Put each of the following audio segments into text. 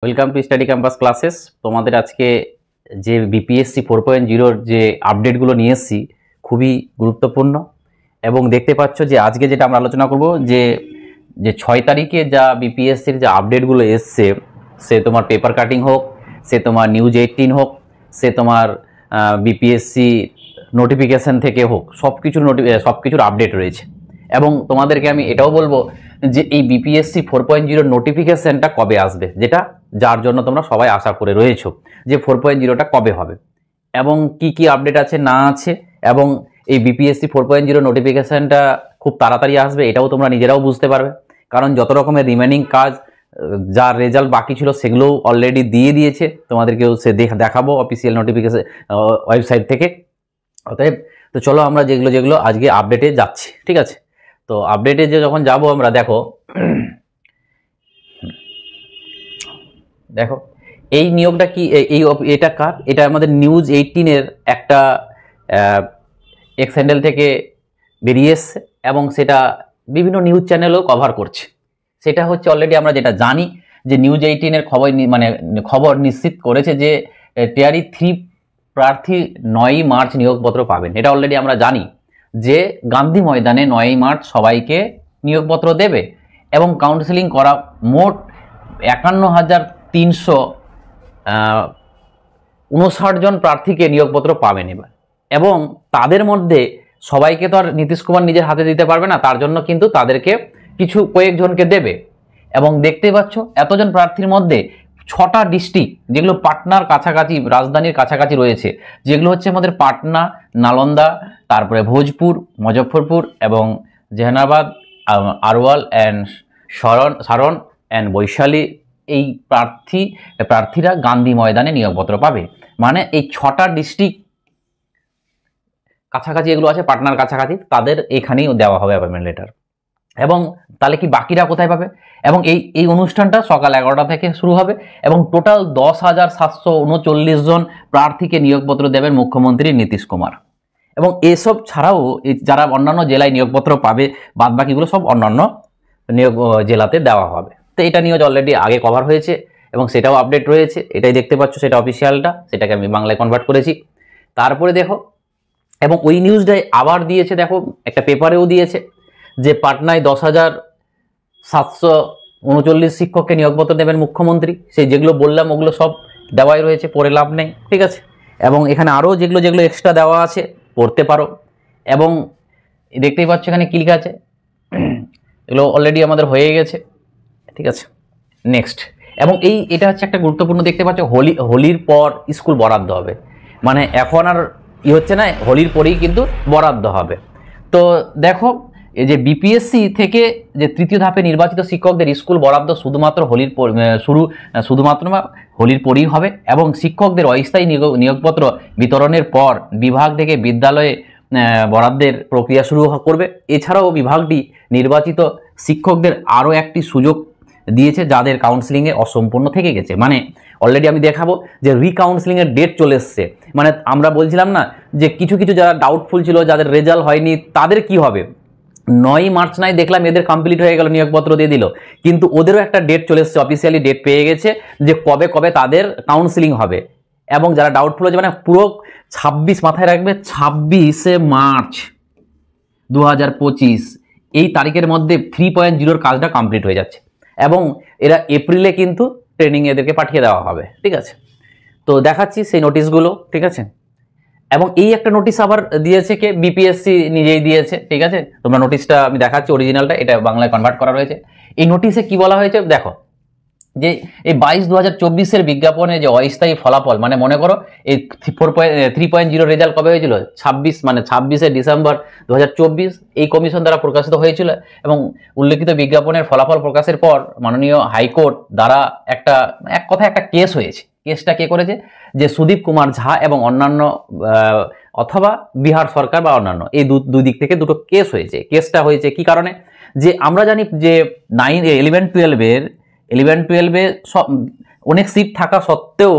Welcome to study campus classes. তোমাদের আজকে যে বিপিএসসি 4.0 যে আপডেটগুলো নিয়ে এসেছি খুবই গুরুত্বপূর্ণ এবং দেখতে পাচ্ছ যে আজকে যেটা আমরা আলোচনা করব যে 6 তারিখে যা বিপিএসসির যে আপডেটগুলো এসছে, সে তোমার পেপার কাটিং হোক, সে তোমার নিউজ 18 হোক, সে তোমার বিপিএসসি নোটিফিকেশান থেকে হোক, সব কিছুর আপডেট রয়েছে। এবং তোমাদেরকে আমি এটাও বলবো যে এই বিপিএসসি 4.0 নোটিফিকেশানটা কবে আসবে, যার জন্য তোমরা সবাই আশা করে রয়েছো যে 4.0টা কবে হবে এবং কি কি আপডেট আছে না আছে, এবং এই বিপিএসসি 4.0 নোটিফিকেশানটা খুব তাড়াতাড়ি আসবে এটাও তোমরা নিজেরাও বুঝতে পারবে। কারণ যত রকমের রিমেনিং কাজ, যার রেজাল্ট বাকি ছিল সেগুলোও অলরেডি দিয়ে দিয়েছে, তোমাদেরকেও সে দেখাবো অফিসিয়াল নোটিফিকেশান ওয়েবসাইট থেকে। অতএব তো চলো আমরা যেগুলো আজকে আপডেটে যাচ্ছি, ঠিক আছে? তো আপডেটে যখন যাব আমরা দেখো এই নিয়োগটা কি, এটা কার? এটা আমাদের নিউজ 18-এর একটা এক্স হ্যান্ডেল থেকে বেরিয়ে এসছে এবং সেটা বিভিন্ন নিউজ চ্যানেলও কভার করছে। সেটা হচ্ছে অলরেডি আমরা যেটা জানি যে নিউজ 18-এর খবর নিশ্চিত করেছে যে টিআরই 3 প্রার্থী 9ই মার্চ নিয়োগপত্র পাবেন। এটা অলরেডি আমরা জানি যে গান্ধী ময়দানে 9ই মার্চ সবাইকে নিয়োগপত্র দেবে এবং কাউন্সেলিং করা মোট 51,359 জন প্রার্থীকে নিয়োগপত্র পাবেন এবার। এবং তাদের মধ্যে সবাইকে তো আর নীতিশ কুমার নিজের হাতে দিতে পারবে না, তার জন্য কিন্তু তাদেরকে কয়েকজনকে দেবে। এবং দেখতে পাচ্ছ এতজন প্রার্থীর মধ্যে 6টা ডিস্ট্রিক্ট যেগুলো পাটনার কাছাকাছি, রাজধানীর কাছাকাছি রয়েছে, যেগুলো হচ্ছে আমাদের পাটনা, নালন্দা, তারপরে ভোজপুর, মুজফ্ফরপুর এবং জেহানাবাদ, আরওয়াল অ্যান্ড সারন অ্যান্ড বৈশালী। এই প্রার্থীরা গান্ধী ময়দানে নিয়োগপত্র পাবে। মানে এই 6টা ডিস্ট্রিক্ট কাছাকাছি এগুলো আছে, পাটনার কাছাকাছি, তাদের এখানেই দেওয়া হবে অ্যাপয়েন্টমেন্ট লেটার। এবং তাহলে কি বাকিরা কোথায় পাবে? এবং এই অনুষ্ঠানটা সকাল 11টা থেকে শুরু হবে এবং টোটাল 10,739 জন প্রার্থীকে নিয়োগপত্র দেবেন মুখ্যমন্ত্রী নীতিশ কুমার। এবং এসব ছাড়াও যারা অন্যান্য জেলায় নিয়োগপত্র পাবে, বাদ বাকিগুলো সব অন্যান্য জেলাতে দেওয়া হবে। তো এটা নিউজ অলরেডি আগে কভার হয়েছে এবং সেটাও আপডেট রয়েছে, এটাই দেখতে পাচ্ছ, সেটা অফিসিয়ালটা, সেটাকে আমি বাংলায় কনভার্ট করেছি। তারপরে দেখো, এবং ওই নিউজটাই আবার দিয়েছে, দেখো একটা পেপারেও দিয়েছে যে পাটনায় 10,739 শিক্ষককে নিয়োগপত্র দেবেন মুখ্যমন্ত্রী। সেই যেগুলো বললাম ওগুলো সব দেওয়াই রয়েছে, পড়ে লাভ নেই, ঠিক আছে? এবং এখানে আরও যেগুলো এক্সট্রা দেওয়া আছে পড়তে পারো। এবং দেখতেই পাচ্ছ এখানে কি লেখা আছে, এগুলো অলরেডি আমাদের হয়ে গেছে, ঠিক আছে? নেক্সট, এবং এটা হচ্ছে একটা গুরুত্বপূর্ণ, দেখতে পাচ্ছ হোলির পর স্কুল বরাদ্দ হবে। মানে এখন আর হচ্ছে না, হোলির পরেই কিন্তু বরাদ্দ হবে। তো দেখো এই যে বিপিএসসি থেকে যে তৃতীয় ধাপে নির্বাচিত শিক্ষকদের স্কুল বরাদ্দ শুধুমাত্র হোলির পরেই হবে এবং শিক্ষকদের অস্থায়ী নিয়োগপত্র বিতরণের পর বিভাগ থেকে বিদ্যালয়ে বরাদ্দের প্রক্রিয়া শুরু করবে। এছাড়াও বিভাগটি নির্বাচিত শিক্ষকদের আরও একটি সুযোগ দিয়েছে যাদের কাউন্সিলিংয়ে অসম্পূর্ণ থেকে গেছে। মানে অলরেডি আমি দেখাবো যে রিকাউন্সিলিংয়ের ডেট চলে এসছে। মানে আমরা বলছিলাম না যে কিছু যারা ডাউটফুল ছিল, যাদের রেজাল্ট হয়নি, তাদের কি হবে? 9ই মার্চ নাই দেখলাম এদের কমপ্লিট হয়ে গেল, নিয়োগপত্র দিয়ে দিল, কিন্তু ওদেরও একটা ডেট চলে এসছে, অফিসিয়ালি ডেট পেয়ে গেছে যে কবে তাদের কাউন্সিলিং হবে। এবং যারা ডাউটফুল হচ্ছে, মানে পুরো 26, মাথায় রাখবে 26শে মার্চ 2025 এই তারিখের মধ্যে 3.0-র কাজটা কমপ্লিট হয়ে যাচ্ছে এবং এরা এপ্রিলে কিন্তু ট্রেনিং এদেরকে পাঠিয়ে দেওয়া হবে, ঠিক আছে? তো দেখাচ্ছি সেই নোটিশগুলো, ঠিক আছে? এবং এই একটা নোটিশ আবার দিয়েছে কে? বিপিএসসি নিজেই দিয়েছে, ঠিক আছে? তোমরা নোটিশটা আমি দেখাচ্ছি, অরিজিনালটা, এটা বাংলায় কনভার্ট করা রয়েছে। এই নোটিশে কি বলা হয়েছে দেখো, যে এই 22/2024-এর বিজ্ঞাপনে যে অস্থায়ী ফলাফল, মানে মনে করো এই 3.0 রেজাল্ট কবে হয়েছিল? 26শে ডিসেম্বর 2024 এই কমিশন দ্বারা প্রকাশিত হয়েছিল। এবং উল্লেখিত বিজ্ঞাপনের ফলাফল প্রকাশের পর মাননীয় হাইকোর্ট দ্বারা একটা কেস হয়েছে। কেসটা কে করেছে? যে সুদীপ কুমার ঝা এবং অন্যান্য অথবা বিহার সরকার বা অন্যান্য, এই দুই দিক থেকে দুটো কেস হয়েছে। কেসটা হয়েছে কি কারণে? যে আমরা জানি যে 11-12-এ সব অনেক সিট থাকা সত্ত্বেও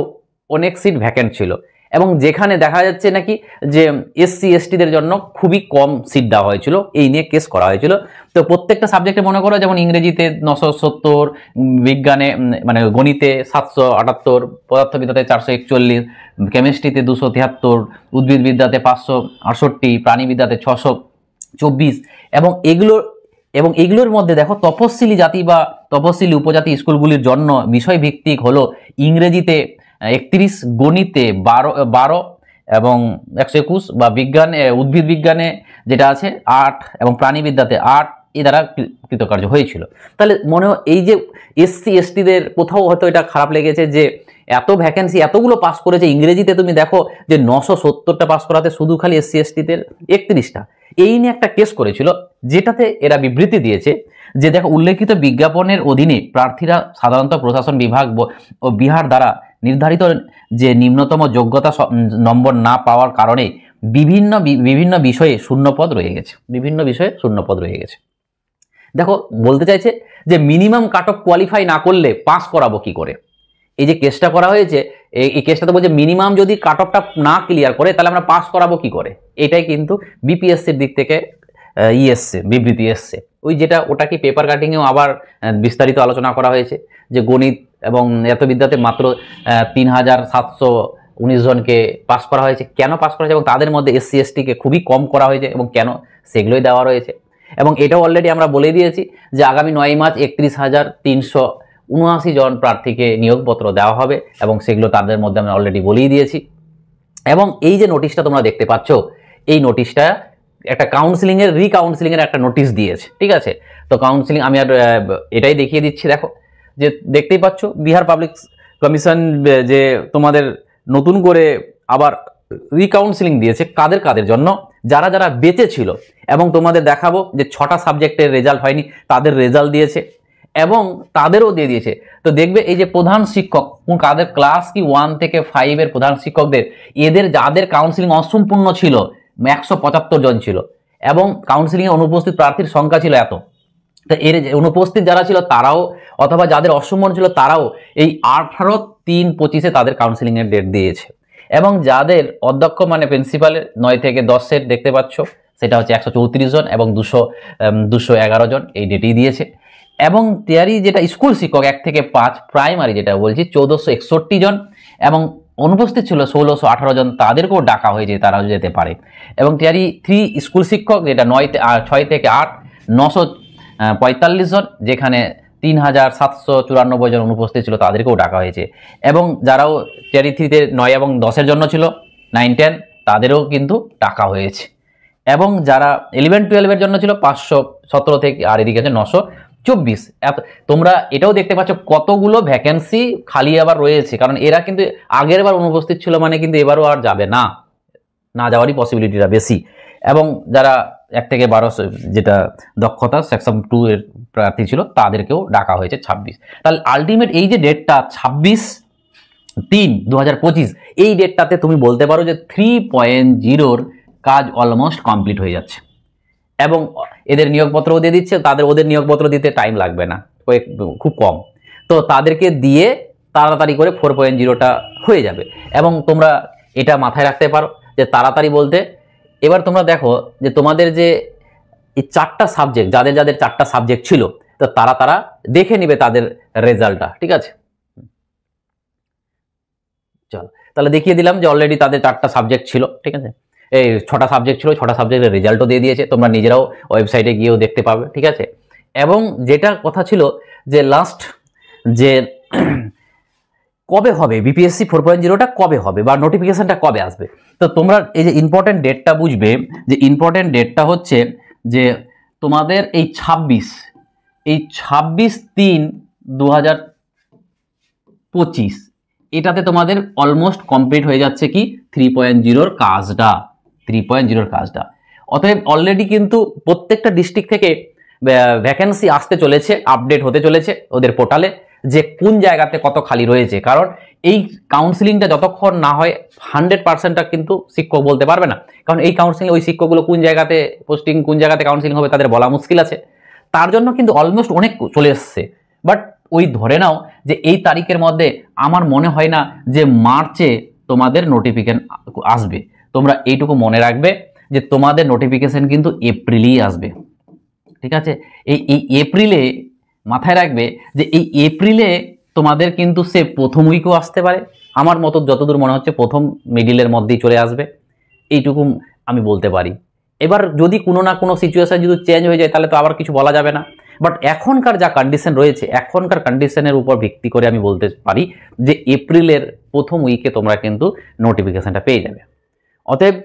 অনেক সিট ভ্যাকেন্ট ছিল এবং যেখানে দেখা যাচ্ছে নাকি যে এসসি এসটিদের জন্য খুবই কম সিট দেওয়া হয়েছিল, এই নিয়ে কেস করা হয়েছিল। তো প্রত্যেকটা সাবজেক্টে মনে করো, যেমন ইংরেজিতে 970, বিজ্ঞানে মানে গণিতে 778, পদার্থবিদ্যাতে 441, কেমিস্ট্রিতে 273, উদ্ভিদবিদ্যাতে 568, প্রাণীবিদ্যাতে 624। এবং এগুলোর মধ্যে দেখো তপশিলি জাতি বা তপশিলি উপজাতি স্কুলগুলির জন্য বিষয়ভিত্তিক হলো ইংরেজিতে 31, গণিতে 12 এবং 121, বা বিজ্ঞানে উদ্ভিদ বিজ্ঞানে যেটা আছে 8 এবং প্রাণীবিদ্যাতে 8 এ দ্বারা কৃতকার্য হয়েছিল। তাহলে মনে হয় এই যে এসসি এসটিদের কোথাও হয়তো এটা খারাপ লেগেছে যে এত ভ্যাকেন্সি, এতগুলো পাস করেছে। ইংরেজিতে তুমি দেখো যে 970টা পাস করাতে শুধু খালি এসসি এসটিদের 31টা। এই নিয়ে একটা কেস করেছিল, যেটাতে এরা বিবৃতি দিয়েছে যে দেখো, উল্লেখিত বিজ্ঞাপনের অধীনে প্রার্থীরা সাধারণত প্রশাসন বিভাগ ও বিহার দ্বারা নির্ধারিত যে নিম্নতম যোগ্যতা নম্বর না পাওয়ার কারণে বিভিন্ন বিষয়ে শূন্যপদ রয়ে গেছে। দেখো, বলতে চাইছে যে মিনিমাম কাট অফ কোয়ালিফাই না করলে পাস করাবো কি করে। এই যে কেসটা করা হয়েছে, এই কেসটাতে বলছে মিনিমাম যদি কাট অফটা না ক্লিয়ার করে তাহলে আমরা পাস করাবো কি করে। এটাই কিন্তু বিপিএসসির দিক থেকে বিবৃতি এসছে। ওই যেটা ওটা কি পেপার কাটিংয়েও আবার বিস্তারিত আলোচনা করা হয়েছে যে গণিত এবং এত বিদ্যাতে মাত্র 3719 জনকে পাস করা হয়েছে। কেন পাস করা হয়েছে এবং তাদের মধ্যে এসসি এসটিকে খুবই কম করা হয়েছে এবং কেন, সেগুলোই দেওয়া রয়েছে। এবং এটাও অলরেডি আমরা বলে দিয়েছি যে আগামী 9 মার্চ 31,379 জন প্রার্থীকে নিয়োগপত্র দেওয়া হবে এবং সেগুলো তাদের মধ্যে আমরা অলরেডি বলেই দিয়েছি। এবং এই যে নোটিশটা তোমরা দেখতে পাচ্ছ, এই নোটিশটা একটা কাউন্সিলিংয়ের রিকাউন্সিলিংয়ের একটা নোটিশ দিয়েছে, ঠিক আছে। তো কাউন্সিলিং আমি আর এটাই দেখিয়ে দিচ্ছি। দেখো, যে দেখতেই পাচ্ছ বিহার পাবলিক কমিশন যে তোমাদের নতুন করে আবার রিকাউন্সিলিং দিয়েছে। কাদের জন্য? যারা বেঁচে ছিল। এবং তোমাদের দেখাবো যে 6টা সাবজেক্টের রেজাল্ট হয়নি, তাদের রেজাল্ট দিয়েছে এবং তাদেরও দিয়ে দিয়েছে। তো দেখবে এই যে প্রধান শিক্ষক, কাদের ক্লাস কি 1 থেকে 5 এর প্রধান শিক্ষকদের, এদের যাদের কাউন্সিলিং অসম্পূর্ণ ছিল 175 জন ছিল এবং কাউন্সিলিংয়ে অনুপস্থিত প্রার্থীর সংখ্যা ছিল এত। তো এর অনুপস্থিত যারা ছিল তারাও, অথবা যাদের অসম্পূর্ণ ছিল তারাও এই 18/3/25 তাদের কাউন্সিলিংয়ের ডেট দিয়েছে। এবং যাদের অধ্যক্ষ মানে প্রিন্সিপালের 9 থেকে 10 দেখতে পাচ্ছ, সেটা হচ্ছে 134 জন এবং 211 জন এই ডেটেই দিয়েছে। এবং তিয়ারি যেটা স্কুল শিক্ষক 1 থেকে 5 প্রাইমারি যেটা বলছি 1461 জন এবং অনুপস্থিত ছিল 1618 জন, তাদেরকেও ডাকা হয়েছে, তারাও যেতে পারে। এবং টিয়ারি 3 স্কুল শিক্ষক যেটা 6 থেকে 8 945 জন, যেখানে 3794 জন অনুপস্থিত ছিল, তাদেরকেও ডাকা হয়েছে। এবং যারাও টিয়ারি 3-তে 9 এবং 10-এর জন্য ছিল 9-10, তাদেরও কিন্তু ডাকা হয়েছে। এবং যারা 11-12-এর জন্য ছিল 517 থেকে, আর এদিকে আছে 924। তোমরা এটাও দেখতে পাচ্ছ কতগুলো ভ্যাকেন্সি খালি আবার রয়েছে, কারণ এরা কিন্তু আগের বার অনুপস্থিত ছিল মানে কিন্তু এবারও আর যাবে না, যাওয়ারই পসিবিলিটিটা বেশি। এবং যারা 1 থেকে 12 যেটা দক্ষতা সেকশন 2 এর প্রার্থী ছিল, তাদেরকেও ডাকা হয়েছে 26। তাহলে আলটিমেট এই যে ডেটটা 26/3/2025, এই ডেটটাতে তুমি বলতে পারো যে 3.0 কাজ অলমোস্ট কমপ্লিট হয়ে যাচ্ছে। এবং এদের নিয়োগপত্রও দিয়ে দিচ্ছে, ওদের নিয়োগপত্র দিতে টাইম লাগবে না, খুব কম। তো তাদেরকে দিয়ে তাড়াতাড়ি করে 4.0টা হয়ে যাবে। এবং তোমরা এটা মাথায় রাখতে পারো যে তাড়াতাড়ি বলতে, এবার তোমরা দেখো যে তোমাদের যে এই 4টা সাবজেক্ট, যাদের 4টা সাবজেক্ট ছিল, তো তারা দেখে নিবে তাদের রেজাল্টটা, ঠিক আছে। চল তাহলে দেখিয়ে দিলাম যে অলরেডি তাদের 4টা সাবজেক্ট ছিল, ঠিক আছে। এই 6টা সাবজেক্ট ছিল, 6টা সাবজেক্টের রেজাল্টও দিয়ে দিয়েছে, তোমরা নিজেরাও ওয়েবসাইটে গিয়েও দেখতে পাবে, ঠিক আছে। এবং যেটা কথা ছিল যে লাস্ট যে কবে হবে বিপিএসসি 4.0টা কবে হবে বা নোটিফিকেশনটা কবে আসবে, তো তোমরা এই যে ইম্পর্টেন্ট ডেটটা বুঝবে, যে ইম্পর্টেন্ট ডেটটা হচ্ছে যে তোমাদের এই 26/3/2025 এটাতে তোমাদের অলমোস্ট কমপ্লিট হয়ে যাচ্ছে কি 3.0 কাজটা। অতএব অলরেডি কিন্তু প্রত্যেকটা ডিস্ট্রিক্ট থেকে ভ্যাকেন্সি আসতে চলেছে, আপডেট হতে চলেছে ওদের পোর্টালে যে কোন জায়গাতে কত খালি রয়েছে। কারণ এই কাউন্সিলিংটা যতক্ষণ না হয় 100%টা কিন্তু শিক্ষক বলতে পারবে না, কারণ এই কাউন্সিলিং ওই শিক্ষকগুলো কোন জায়গাতে পোস্টিং, কোন জায়গাতে কাউন্সিলিং হবে তাদের বলা মুশকিল আছে। তার জন্য কিন্তু অলমোস্ট অনেক চলে এসছে। বাট ওই ধরে নাও যে এই তারিখের মধ্যে আমার মনে হয় না যে মার্চে তোমাদের নোটিফিকেশন আসবে। তোমরা এইটুকু মনে রাখবে যে তোমাদের নোটিফিকেশন কিন্তু এপ্রিলেই আসবে, ঠিক আছে। এই এপ্রিলে মাথায় রাখবে যে এই এপ্রিলে তোমাদের কিন্তু সে প্রথম উইকও আসতে পারে, আমার মতো যতদূর মনে হচ্ছে প্রথম মিডিলের মধ্যেই চলে আসবে, এইটুকু আমি বলতে পারি। এবার যদি কোনো না কোনো সিচুয়েশন যদি চেঞ্জ হয়ে যায় তাহলে তো আবার কিছু বলা যাবে না, বাট এখনকার যা কন্ডিশন রয়েছে এখনকার কন্ডিশনের উপর ভিত্তি করে আমি বলতে পারি যে এপ্রিলের প্রথম উইকে তোমরা কিন্তু নোটিফিকেশনটা পেয়ে যাবে। অতএব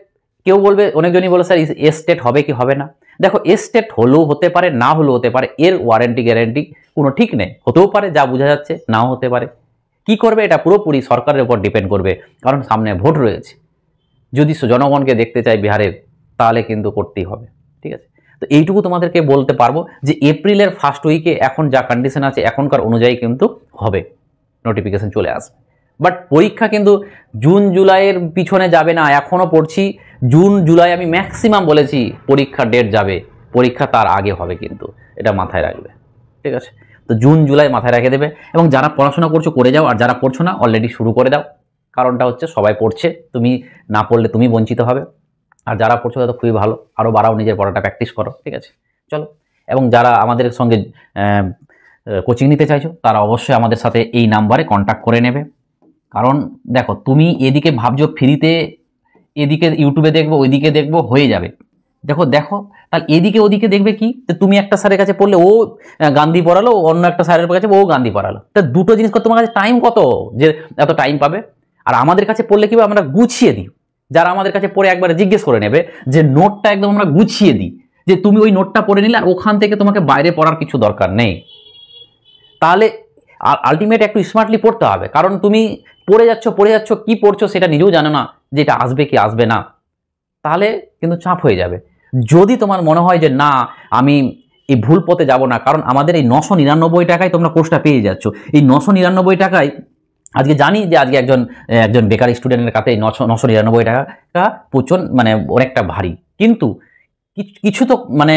কেউ বলবে, অনেকজনই বলে স্যার স্টেট হবে কি হবে না, দেখো স্টেট হলেও হতে পারে না হলেও হতে পারে, এর ওয়ারেন্টি গ্যারেন্টি কোনো ঠিক নেই, হতেও পারে যা বোঝা যাচ্ছে, নাও হতে পারে। কি করবে এটা পুরোপুরি সরকারের উপর ডিপেন্ড করবে, কারণ সামনে ভোট রয়েছে। যদি জনগণকে দেখতে চাই বিহারের তাহলে কিন্তু করতেই হবে, ঠিক আছে। তো এইটুকু তোমাদেরকে বলতে পারবো যে এপ্রিলের ফার্স্ট উইকে এখন যা কন্ডিশন আছে এখনকার অনুযায়ী কিন্তু হবে, নোটিফিকেশন চলে আসবে। বাট পরীক্ষা কিন্তু জুন জুলাইয়ের পিছনে যাবে না, এখনও পড়ছি জুন জুলাই আমি ম্যাক্সিমাম বলেছি পরীক্ষার ডেট যাবে, পরীক্ষা তার আগে হবে কিন্তু, এটা মাথায় রাখবে, ঠিক আছে। তো জুন জুলাই মাথায় রেখে দেবে, এবং যারা পড়াশোনা করছো করে যাও, আর যারা করছো না অলরেডি শুরু করে দাও। কারণটা হচ্ছে সবাই পড়ছে, তুমি না পড়লে তুমি বঞ্চিত হবে, আর যারা পড়ছো তারা তো খুবই ভালো, আরও বাড়াও, নিজের পড়াটা প্র্যাকটিস করো, ঠিক আছে। চলো, এবং যারা আমাদের সঙ্গে কোচিং নিতে চাইছো তারা অবশ্যই আমাদের সাথে এই নাম্বারে কন্ট্যাক্ট করে নেবে। কারণ দেখো তুমি এদিকে ভাবছো ফ্রিতে, এদিকে ইউটিউবে দেখবো ওইদিকে দেখবো হয়ে যাবে, দেখো তাহলে এদিকে ওদিকে দেখবে কি, তুমি একটা স্যারের কাছে পড়লে ও গান্ধী পড়ালো, অন্য একটা স্যারের কাছে ও গান্ধী পড়ালো, তা দুটো জিনিস তোমার কাছে টাইম কত যে এত টাইম পাবে। আর আমাদের কাছে পড়লে কি আমরা গুছিয়ে দিই, যারা আমাদের কাছে পড়ে একবারে জিজ্ঞেস করে নেবে যে নোটটা একদম আমরা গুছিয়ে দিই, যে তুমি ওই নোটটা পড়ে নিলে আর ওখান থেকে তোমাকে বাইরে পড়ার কিছু দরকার নেই। তাহলে আলটিমেট একটু স্মার্টলি পড়তে হবে, কারণ তুমি পড়ে যাচ্ছ কি পড়ছো সেটা নিজেও জানো না যে এটা আসবে কি আসবে না, তাহলে কিন্তু চাপ হয়ে যাবে। যদি তোমার মনে হয় যে না আমি এই ভুল পথে যাব না, কারণ আমাদের এই 999 টাকায় তোমরা কোর্সটা পেয়ে যাচ্ছ, এই 999 টাকায় আজকে জানি যে আজকে একজন বেকার স্টুডেন্টের কাছে 999 টাকা প্রচুর মানে অনেকটা ভারী, কিন্তু কিছু তো মানে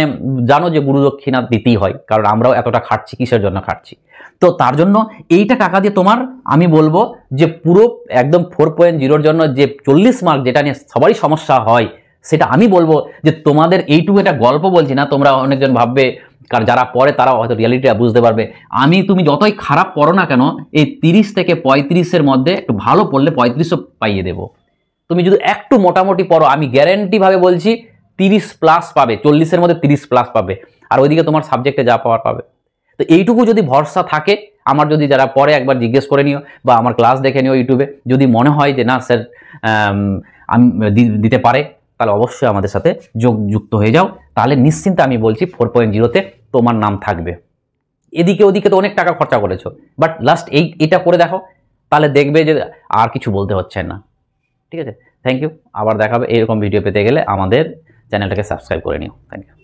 জানো যে গুরুদক্ষিণা দিতেই হয়, কারণ আমরাও এতটা খাটছি, কিসের জন্য খাটছি। তো তার জন্য এইটা টাকা দিয়ে তোমার আমি বলবো যে পুরো একদম 4.0 জন্য যে 40 মার্ক যেটা নিয়ে সবারই সমস্যা হয়, সেটা আমি বলবো যে তোমাদের এইটুকু একটা গল্প বলছি না, তোমরা অনেকজন ভাববে, কারণ যারা পড়ে তারা হয়তো রিয়ালিটিটা বুঝতে পারবে। তুমি যতই খারাপ পড়ো না কেন, এই 30 থেকে 35-এর মধ্যে একটু ভালো পড়লে 35ও পাইয়ে দেবো। তুমি যদি একটু মোটামুটি পড়ো, আমি গ্যারেন্টি ভাবে বলছি 30+ পাবে, 40-এর মধ্যে 30+ পাবে, আর ওইদিকে তোমার সাবজেক্টে যা পাওয়ার পাবে। তো এইটুকু যদি ভরসা থাকে, আমার যদি যারা পরে একবার জিজ্ঞেস করে নিও বা আমার ক্লাস দেখে নিও ইউটিউবে, যদি মনে হয় যে না স্যার আমি দিতে পারে, তাহলে অবশ্যই আমাদের সাথে যুক্ত হয়ে যাও, তাহলে নিশ্চিন্তে আমি বলছি 4.0-তে তোমার নাম থাকবে। এদিকে ওদিকে তো অনেক টাকা খরচা করেছো, বাট লাস্ট এটা করে দেখো, তাহলে দেখবে যে আর কিছু বলতে হচ্ছে না, ঠিক আছে। থ্যাংক ইউ, আবার দেখাবে। এরকম ভিডিও পেতে গেলে আমাদের চ্যানেলটাকে সাবস্ক্রাইব করে নিও। Thank you.